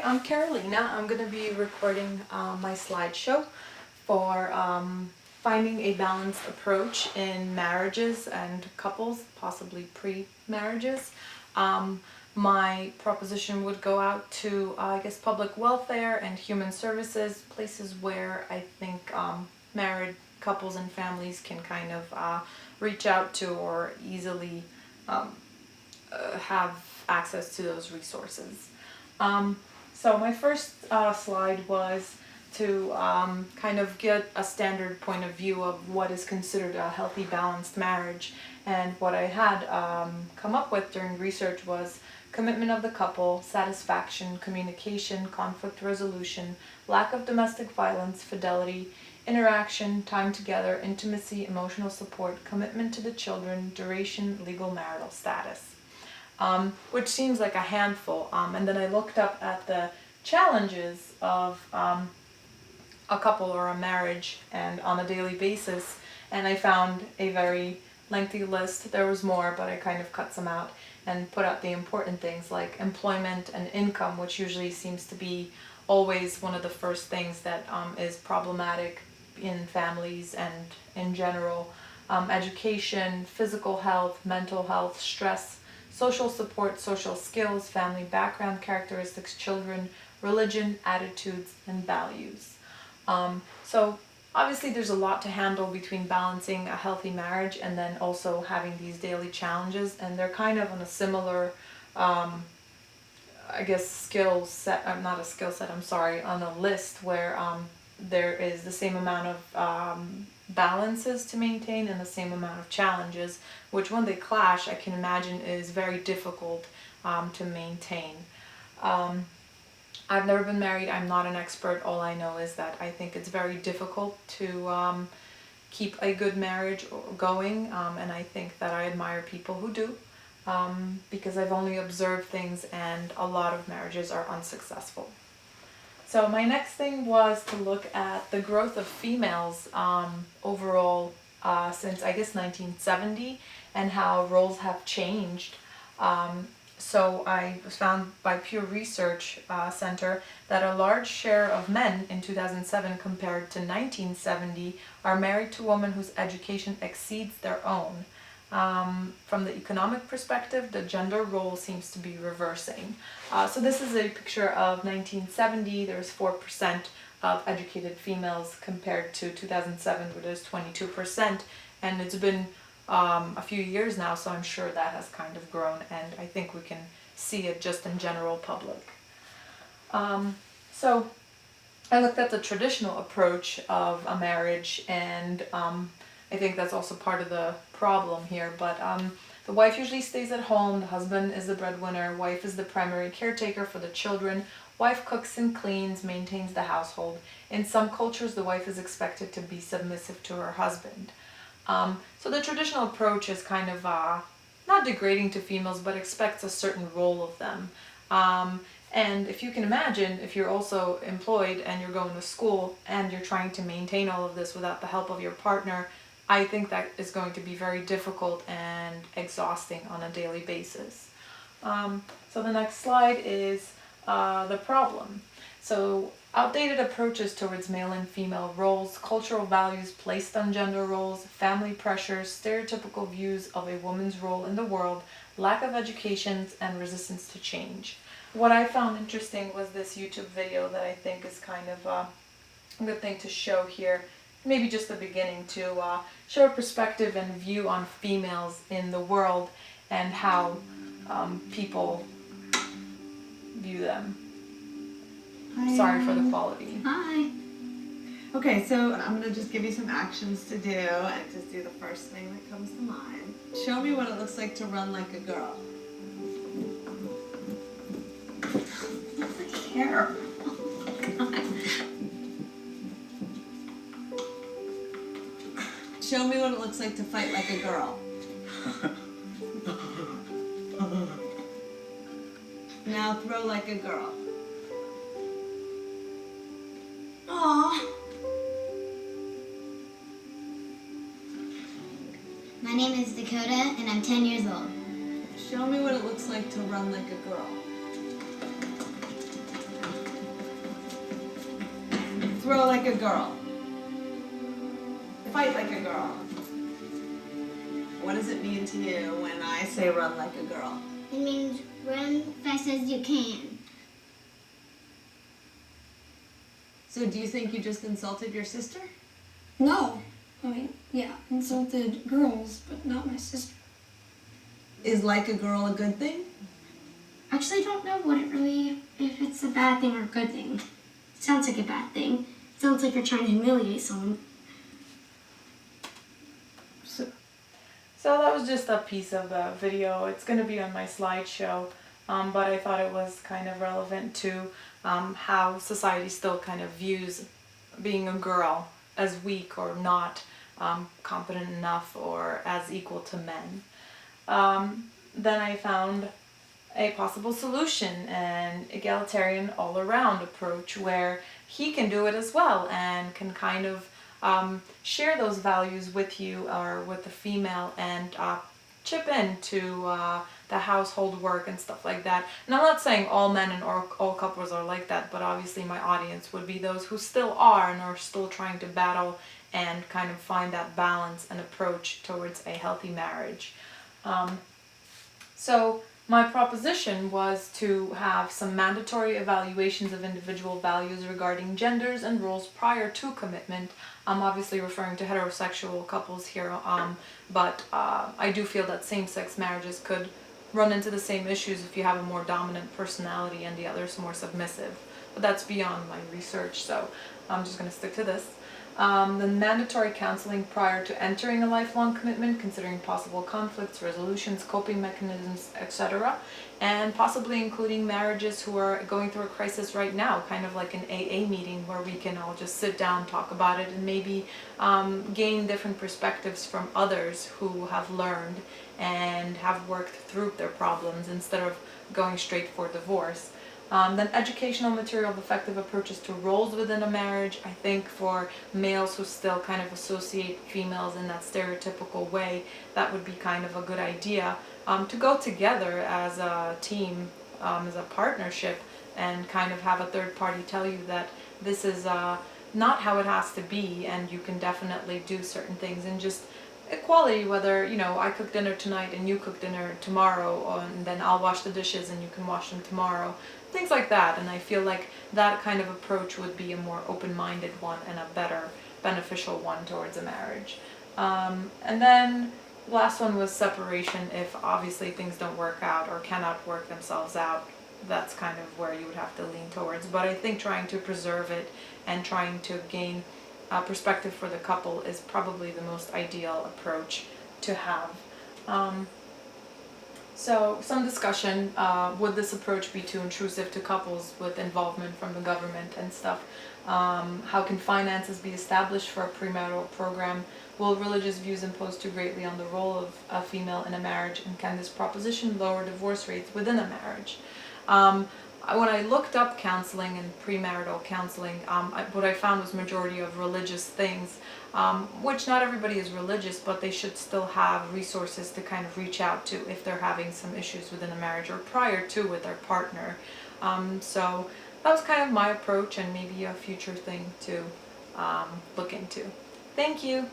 I'm Carolina. I'm going to be recording my slideshow for finding a balanced approach in marriages and couples, possibly pre-marriages. My proposition would go out to, I guess, public welfare and human services, places where I think married couples and families can kind of reach out to or easily have access to those resources. So my first slide was to kind of get a standard point of view of what is considered a healthy, balanced marriage. And what I had come up with during research was commitment of the couple, satisfaction, communication, conflict resolution, lack of domestic violence, fidelity, interaction, time together, intimacy, emotional support, commitment to the children, duration, legal marital status. Which seems like a handful. And then I looked up at the challenges of a couple or a marriage and on a daily basis, and I found a very lengthy list. There was more, but I kind of cut some out and put out the important things like employment and income, which usually seems to be always one of the first things that is problematic in families and in general. Education, physical health, mental health, stress, social support, social skills, family background characteristics, children, religion, attitudes, and values. So obviously there's a lot to handle between balancing a healthy marriage and then also having these daily challenges, and they're kind of on a similar, I guess, skill set, not a skill set, I'm sorry, on a list where there is the same amount of balances to maintain and the same amount of challenges, which when they clash, I can imagine is very difficult to maintain. I've never been married. I'm not an expert. All I know is that I think it's very difficult to keep a good marriage going, and I think that I admire people who do, because I've only observed things and a lot of marriages are unsuccessful. So my next thing was to look at the growth of females overall since, I guess, 1970, and how roles have changed. So I was found by Pew Research Center that a large share of men in 2007 compared to 1970 are married to women whose education exceeds their own. From the economic perspective, the gender role seems to be reversing. So this is a picture of 1970. There was 4% of educated females compared to 2007, where there's 22%. And it's been a few years now, so I'm sure that has kind of grown, and I think we can see it just in general public. So I looked at the traditional approach of a marriage, and I think that's also part of the problem here, but the wife usually stays at home, the husband is the breadwinner, wife is the primary caretaker for the children, wife cooks and cleans, maintains the household. In some cultures, the wife is expected to be submissive to her husband. So the traditional approach is kind of not degrading to females, but expects a certain role of them. And if you can imagine, if you're also employed and you're going to school and you're trying to maintain all of this without the help of your partner, I think that is going to be very difficult and exhausting on a daily basis. So the next slide is the problem. So outdated approaches towards male and female roles, cultural values placed on gender roles, family pressures, stereotypical views of a woman's role in the world, lack of education, and resistance to change. What I found interesting was this YouTube video that I think is kind of a good thing to show here, maybe just the beginning, to show a perspective and view on females in the world and how people view them. Hi. Sorry for the quality. Hi. Okay, so I'm going to just give you some actions to do and just do the first thing that comes to mind. Show me what it looks like to run like a girl. What's the hair? Show me what it looks like to fight like a girl. Now throw like a girl. Aww. My name is Dakota, and I'm 10 years old. Show me what it looks like to run like a girl. Throw like a girl. Fight like a girl. What does it mean to you when I say run like a girl? It means run fast as you can. So do you think you just insulted your sister? No. I mean, yeah, insulted girls, but not my sister. Is like a girl a good thing? Actually, I don't know if it's a bad thing or a good thing. It sounds like a bad thing. It sounds like you're trying to humiliate someone. So that was just a piece of the video. It's going to be on my slideshow, but I thought it was kind of relevant to how society still kind of views being a girl as weak or not competent enough or as equal to men. Then I found a possible solution, an egalitarian all-around approach where he can do it as well and can kind of share those values with you or with the female and chip in to the household work and stuff like that. And I'm not saying all men and all couples are like that, but obviously my audience would be those who still are and are still trying to battle and kind of find that balance and approach towards a healthy marriage. So my proposition was to have some mandatory evaluations of individual values regarding genders and roles prior to commitment. I'm obviously referring to heterosexual couples here, but I do feel that same-sex marriages could run into the same issues if you have a more dominant personality and the other's more submissive. But that's beyond my research, so I'm just going to stick to this. The mandatory counseling prior to entering a lifelong commitment, considering possible conflicts, resolutions, coping mechanisms, etc. And possibly including marriages who are going through a crisis right now, kind of like an AA meeting where we can all just sit down, talk about it, and maybe gain different perspectives from others who have learned and have worked through their problems instead of going straight for divorce. Then educational material of effective approaches to roles within a marriage. I think for males who still kind of associate females in that stereotypical way, that would be kind of a good idea to go together as a team, as a partnership, and kind of have a third party tell you that this is not how it has to be and you can definitely do certain things, and just equality, whether, you know, I cook dinner tonight and you cook dinner tomorrow, and then I'll wash the dishes and you can wash them tomorrow. Things like that, and I feel like that kind of approach would be a more open-minded one and a better, beneficial one towards a marriage. And then the last one was separation. If obviously things don't work out or cannot work themselves out, that's kind of where you would have to lean towards. But I think trying to preserve it and trying to gain perspective for the couple is probably the most ideal approach to have. So some discussion, would this approach be too intrusive to couples with involvement from the government and stuff? How can finances be established for a premarital program? Will religious views impose too greatly on the role of a female in a marriage? And can this proposition lower divorce rates within a marriage? When I looked up counseling and premarital counseling, what I found was majority of religious things, which not everybody is religious, but they should still have resources to kind of reach out to if they're having some issues within a marriage or prior to with their partner. So that was kind of my approach and maybe a future thing to look into. Thank you.